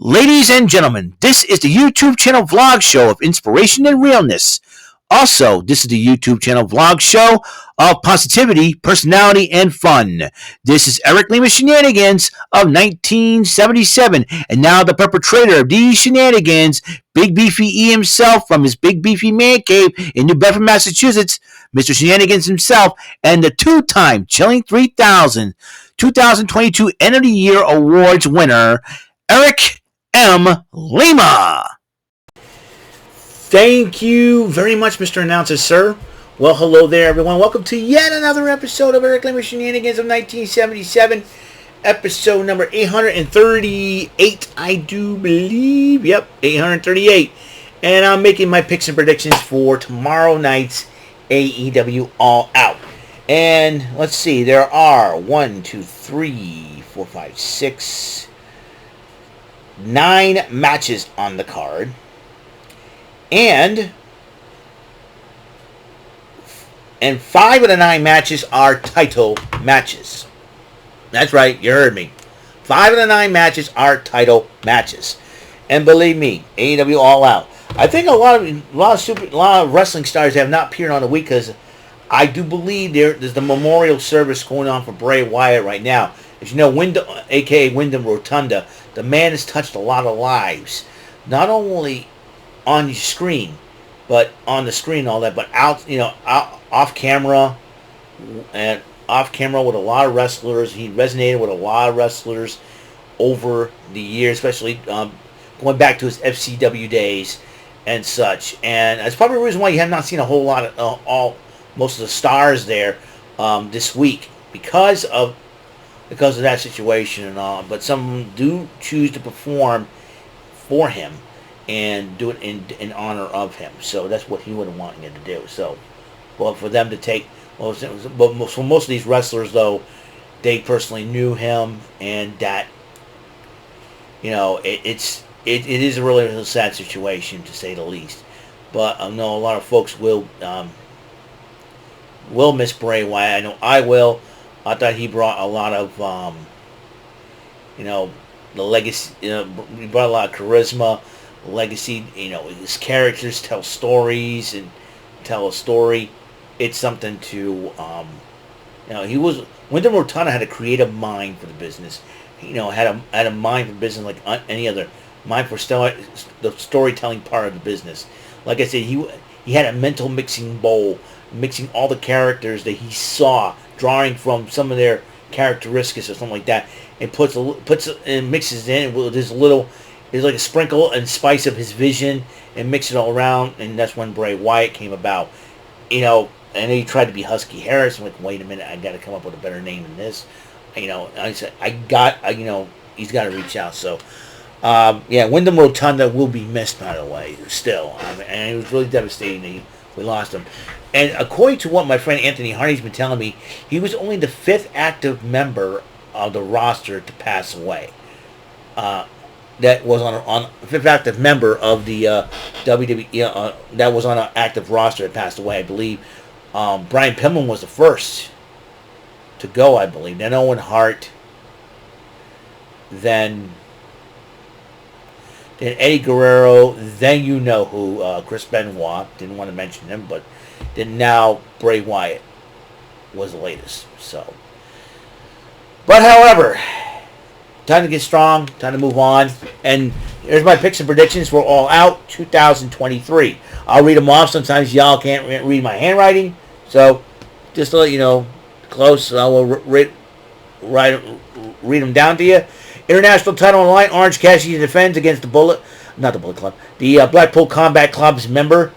Ladies and gentlemen, this is the YouTube channel vlog show of inspiration and realness. Also, this is the YouTube channel vlog show of positivity, personality, and fun. This is Eric Lima Shenanigans of 1977, and now the perpetrator of these shenanigans, Big Beefy E himself from his Big Beefy Man Cave in New Bedford, Massachusetts, Mr. Shenanigans himself, and the two-time Chilling 3000 2022 End of the Year Awards winner, Eric M. Lima. Thank you very much, Mr. Announcer, sir. Well, hello there, everyone. Welcome to yet another episode of Eric Lima Shenanigans of 1977. Episode number 838, I do believe. Yep, 838. And I'm making my picks and predictions for tomorrow night's AEW All Out. And let's see, there are 9 matches on the card. And 5 of the 9 matches are title matches. That's right, you heard me. 5 of the 9 matches are title matches. And believe me, AEW All Out. I think a lot of wrestling stars have not appeared on the week because I do believe there's the memorial service going on for Bray Wyatt right now. As you know, a.k.a. Wyndham Rotunda, the man has touched a lot of lives. Not only on the screen, but on the screen and all that, but off camera with a lot of wrestlers. He resonated with a lot of wrestlers over the years, especially going back to his FCW days and such. And that's probably the reason why you have not seen a whole lot of most of the stars there this week because of that situation and all. But some of them do choose to perform for him and do it in honor of him. So that's what he would want him to do. So, well, for them to take, for most of these wrestlers, though, they personally knew him, and that, it is a really sad situation, to say the least. But I know a lot of folks will miss Bray Wyatt. I know I will. I thought he brought a lot of, the legacy. He brought a lot of charisma, legacy. His characters tell stories and tell a story. It's something to, Wyndham Rotunda had a creative mind for the business. Had a mind for business like any other. Mind for the storytelling part of the business. Like I said, he had a mental mixing bowl, mixing all the characters that he saw, drawing from some of their characteristics or something like that, and puts and mixes in with his little. It's like a sprinkle and spice of his vision, and mix it all around, and that's when Bray Wyatt came about. I know he tried to be Husky Harris. I'm like, wait a minute, I got to come up with a better name than this. I said, he's got to reach out. So, Wyndham Rotunda will be missed, by the way, still. And it was really devastating that we lost him. And according to what my friend Anthony Hardy's been telling me, he was only the 5th active member of the roster to pass away. That was on 5th active member of the WWE. That was on an active roster that passed away. I believe Brian Pillman was the first to go. I believe. Then Owen Hart. Then Eddie Guerrero. Then who, Chris Benoit. Didn't want to mention him, but then now Bray Wyatt was the latest. So, but however, time to get strong, time to move on. And here's my picks and predictions for All Out 2023. I'll read them off. Sometimes y'all can't read my handwriting. So, just to let you know, close, I will read them down to you. International title on the line, Orange Cassidy defends against the Blackpool Combat Club's member,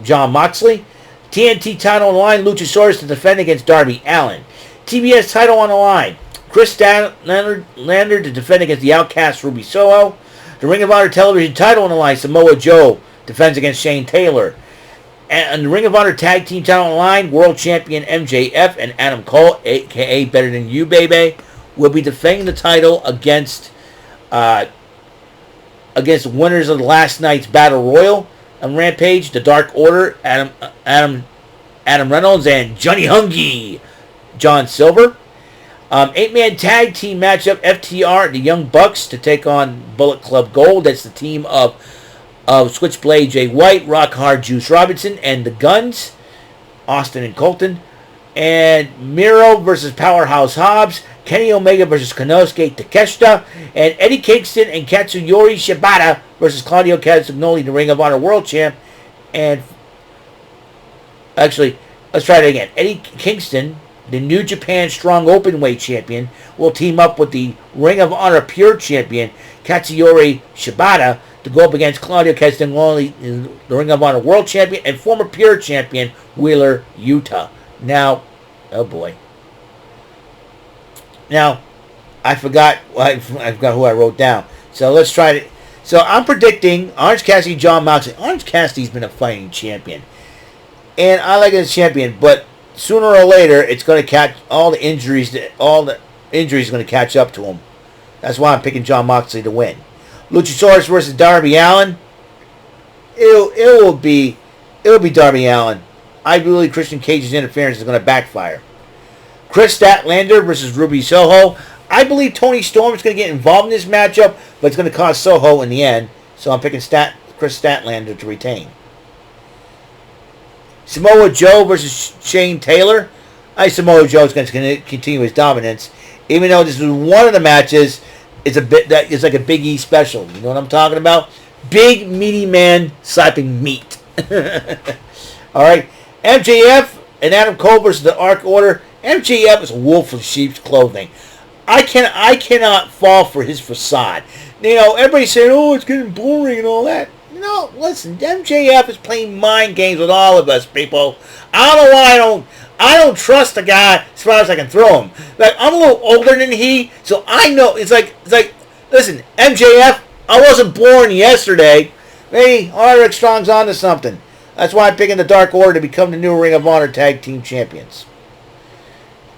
John Moxley. TNT title on the line, Luchasaurus to defend against Darby Allin. TBS title on the line, Chris Lander to defend against the Outcast Ruby Soho. The Ring of Honor television title on the line, Samoa Joe defends against Shane Taylor. And the Ring of Honor tag team title on the line, World Champion MJF and Adam Cole, a.k.a. Better Than You, baby, will be defending the title against winners of last night's Battle Royal on Rampage, the Dark Order, Adam Reynolds, and Johnny Hungy, John Silver. 8-man tag team matchup, FTR and the Young Bucks to take on Bullet Club Gold. That's the team of Switchblade Jay White, Rock Hard Juice Robinson, and the Guns, Austin and Colton. And Miro versus Powerhouse Hobbs, Kenny Omega versus Konosuke Takeshita, and Eddie Kingston and Katsuyori Shibata versus Claudio Castagnoli, the Ring of Honor World Champ. And actually, let's try it again. Eddie Kingston, the New Japan Strong Openweight Champion, will team up with the Ring of Honor Pure Champion, Katsuyori Shibata, to go up against Claudio Castagnoli, the Ring of Honor World Champion, and former Pure Champion, Wheeler Yuta. Now, oh boy. Now, I forgot who I wrote down. So let's try it. So I'm predicting Orange Cassidy, John Moxley. Orange Cassidy's been a fighting champion. And I like him as champion, but sooner or later it's going to catch all the injuries are going to catch up to him. That's why I'm picking John Moxley to win. Luchasaurus versus Darby Allin. It will be Darby Allin. I believe Christian Cage's interference is going to backfire. Chris Statlander versus Ruby Soho. I believe Tony Storm is going to get involved in this matchup, but it's going to cost Soho in the end. So I'm picking Chris Statlander to retain. Samoa Joe versus Shane Taylor. Samoa Joe is going to continue his dominance, even though this is one of the matches. It's like a Big E special. You know what I'm talking about? Big meaty man slapping meat. All right. MJF and Adam Cole versus the Arc Order. MJF is a wolf in sheep's clothing. I cannot fall for his facade. You know, everybody's saying, "Oh, it's getting boring and all that." You know, listen, MJF is playing mind games with all of us, people. I don't know why I don't trust the guy as far as I can throw him. Like, I'm a little older than he, so I know it's like listen, MJF, I wasn't born yesterday. Maybe Roderick Strong's onto something. That's why I'm picking the Dark Order to become the new Ring of Honor Tag Team Champions.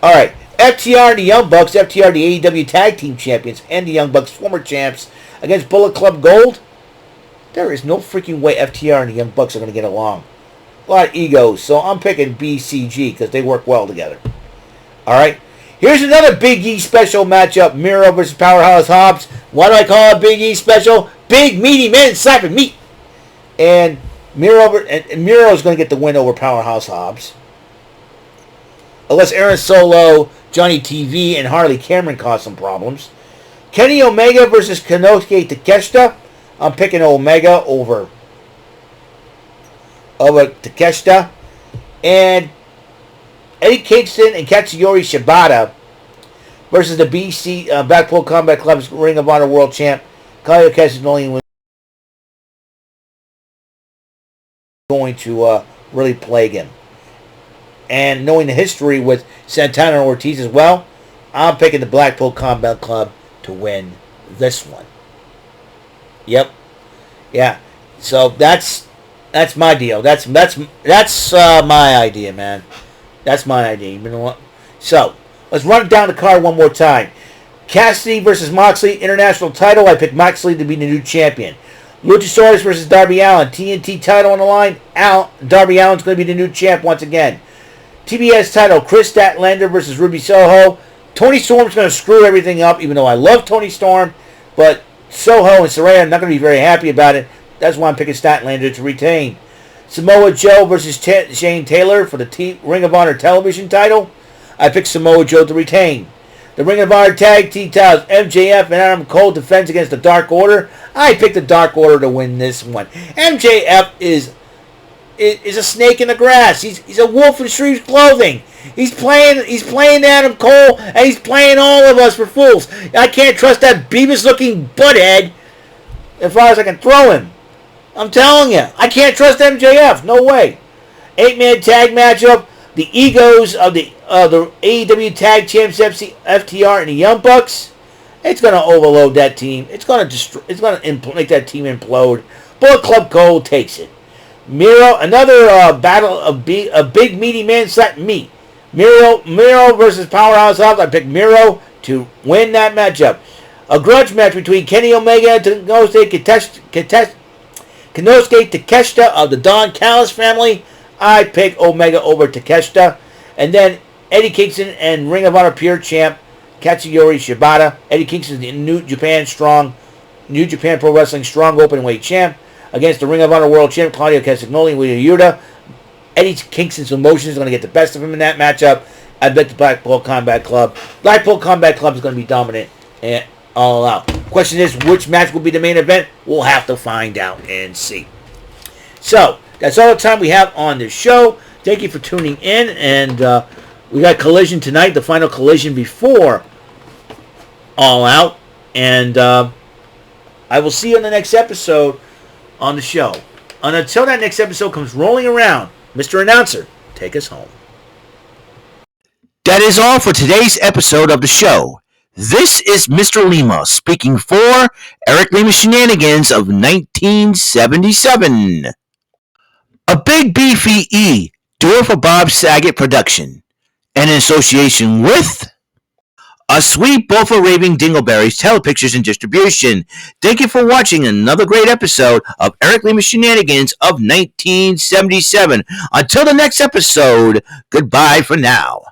Alright, FTR and the Young Bucks, FTR the AEW Tag Team Champions, and the Young Bucks former champs against Bullet Club Gold. There is no freaking way FTR and the Young Bucks are going to get along. A lot of egos, so I'm picking BCG because they work well together. Alright, here's another Big E special matchup, Miro versus Powerhouse Hobbs. Why do I call it Big E special? Big meaty men slapping meat. And Miro is going to get the win over Powerhouse Hobbs. Unless Aaron Solo, Johnny TV, and Harley Cameron cause some problems. Kenny Omega versus Konosuke Takeshita. I'm picking Omega over Takeshita. And Eddie Kingston and Katsuyori Shibata versus the BC Blackpool Combat Club's Ring of Honor World Champ, Claudio Castagnoli, was going to really plague him. And knowing the history with Santana and Ortiz as well, I'm picking the Blackpool Combat Club to win this one. Yep. Yeah. So that's my deal. That's my idea, man. That's my idea. You know what? So let's run it down the card one more time. Cassidy versus Moxley, international title. I picked Moxley to be the new champion. Luchasaurus versus Darby Allin, TNT title on the line. Darby Allin's going to be the new champ once again. TBS title, Chris Statlander versus Ruby Soho. Tony Storm's going to screw everything up, even though I love Tony Storm. But Soho and Saraya are not going to be very happy about it. That's why I'm picking Statlander to retain. Samoa Joe versus Shane Taylor for the Ring of Honor television title. I picked Samoa Joe to retain. The Ring of Honor tag team titles, MJF and Adam Cole defends against the Dark Order. I picked the Dark Order to win this one. MJF is a snake in the grass. He's a wolf in sheep's clothing. He's playing Adam Cole, and he's playing all of us for fools. I can't trust that Beavis-looking butthead as far as I can throw him. I'm telling you, I can't trust MJF. No way. 8-man tag matchup. The egos of the AEW Tag Champs, FTR, and the Young Bucks. It's going to overload that team. It's going to make that team implode. Bullet Club Gold takes it. Miro, another battle of a big meaty man slapping meat. Miro versus Powerhouse Hobbs. I picked Miro to win that matchup. A grudge match between Kenny Omega and Konosuke Takeshita of the Don Callis family. I pick Omega over Takeshita. And then Eddie Kingston and Ring of Honor Pure Champ Katsuyori Shibata. Eddie Kingston, the New Japan Pro Wrestling Strong Openweight Champ, against the Ring of Honor World Champ Claudio Castagnoli and Wheeler Yuta. Eddie Kingston's emotions are going to get the best of him in that matchup. I bet the Blackpool Combat Club. Blackpool Combat Club is going to be dominant and all out. Question is, which match will be the main event? We'll have to find out and see. So, that's all the time we have on this show. Thank you for tuning in. And we got Collision tonight, the final Collision before All Out. And I will see you on the next episode on the show. And until that next episode comes rolling around, Mr. Announcer, take us home. That is all for today's episode of the show. This is Mr. Lima speaking for Eric Lima Shenanigans of 1977. A Big Beefy E, do it for Bob Saget production. And in association with A Sweet Bowl for Raving Dingleberries Telepictures and Distribution. Thank you for watching another great episode of Eric Lima Shenanigans of 1977. Until the next episode, goodbye for now.